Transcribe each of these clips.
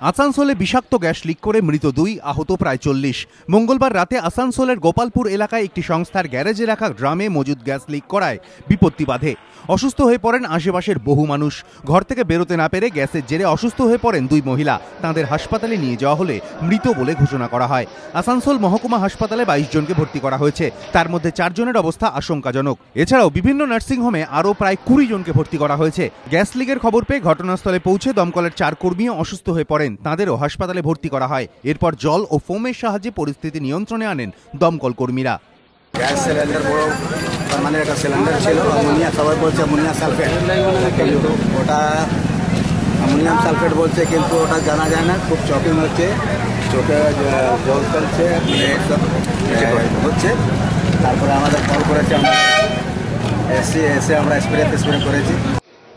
আসানসোলে বিষাক্ত gas leak করে মৃত 2, আহত প্রায় 40। মঙ্গলবার রাতে আসানসোলের গোপালপুর এলাকায় একটি সংস্থার গ্যারেজে রাখা ড্রামে মজুদ গ্যাস লিক করায় বিপত্তি বাধে। অসুস্থ হয়ে পড়েন আশেপাশের বহু মানুষ। ঘর থেকে বেরোতে না পেরে গ্যাসের জেরে অসুস্থ হয়ে পড়েন 2 মহিলা। তাঁদের হাসপাতালে নিয়ে যাওয়া হলে মৃত বলে ঘোষণা করা হয়। আসানসোল মহকুমা হাসপাতালে 22 জনকে ভর্তি করা হয়েছে, তার মধ্যে 4 জনের অবস্থা আশঙ্কাজনক। এছাড়াও বিভিন্ন নার্সিংহোমে আরও প্রায় 20 জনকে ভর্তি করা হয়েছে। গ্যাস লিকের খবর পেয়ে ঘটনাস্থলে পৌঁছে দমকলের 4 কর্মীও অসুস্থ হয়ে পড়েন, তাঁদেরও হাসপাতালে ভর্তি করা হয়। এরপর জল ও ফোমের সাহায্যে পরিস্থিতি নিয়ন্ত্রণে আনেন দমকল কর্মীরা। গ্যাস সিলিন্ডার বড় মানে একটা সিলিন্ডার ছিল, অ্যামোনিয়া, সবাই বলছে অ্যামোনিয়া সালফেট, কিন্তু ওটা অ্যামোনিয়াম সালফেট বলছে, কিন্তু ওটা জানা যায় না। খুব চকিং হচ্ছে, চোখে জল চলছে, হচ্ছে। তারপরে আমাদের কল করেছে, আমরা এসে আমরা স্প্রে করেছি।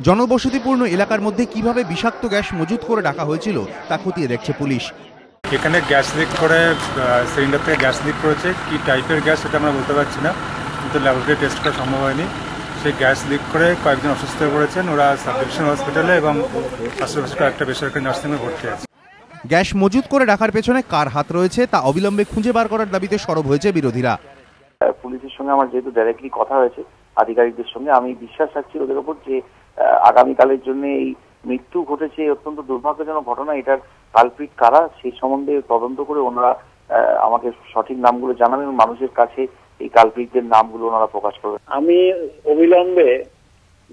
জনবসতিপূর্ণ এলাকার মধ্যে কিভাবে বিষাক্ত গ্যাস মজুত করে রাখা হয়েছিল তা খতিয়ে দেখছে পুলিশ। এখানে গ্যাস লিক করে, সিলিন্ডার থেকে গ্যাস লিক করেছে। কি টাইপের গ্যাস সেটা আমরা বলতে পারছি না, কিন্তু ল্যাবরেটরি টেস্ট করা সম্ভব হয়নি। সেই গ্যাস লিক করে কয়েকজন অসুস্থ হয়ে পড়েছেন, ওরা সাব ডিভিশন হসপিটালে এবং আশেপাশে কয়েকটা বেসরকারি নার্সিংহোমে ভর্তি আছে। গ্যাস মজুত করে রাখার পেছনে কার হাত রয়েছে তা অবিলম্বে খুঁজে বার করার দাবিতে সরব হয়েছে বিরোধীরা। পুলিশের সঙ্গে আমার যেহেতু ডাইরেক্টলি কথা হয়েছে আধিকারিকদের সঙ্গে, আমি বিশ্বাস রাখছি ওদের ওপর যে আগামীকালের জন্য এই মৃত্যু ঘটেছে, অত্যন্ত দুর্ভাগ্যজনক ঘটনা, এটার কালপ্রিট কারা সেই সম্বন্ধে তদন্ত করে ওনারা আমাকে সঠিক নামগুলো জানাবেন এবং মানুষের কাছে এই কালপ্রিটদের নামগুলো ওনারা প্রকাশ করবেন। আমি অবিলম্বে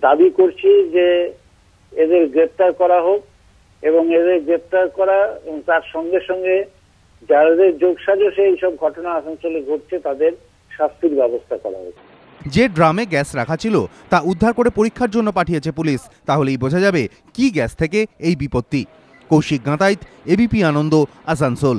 দাবি করছি যে এদের গ্রেপ্তার করা হোক এবং এদের গ্রেপ্তার করা এবং তার সঙ্গে সঙ্গে যাদের যোগসাজশে এইসব ঘটনা আসানসোলে ঘটছে তাদের শাস্তির ব্যবস্থা করা হোক। যে ড্রামে গ্যাস রাখা ছিল তা উদ্ধার করে পরীক্ষার জন্য পাঠিয়েছে পুলিশ, তাহলেই বোঝা যাবে কি গ্যাস থেকে এই বিপত্তি। কৌশিক গাঁতাইত, এবিপি আনন্দ, আসানসোল।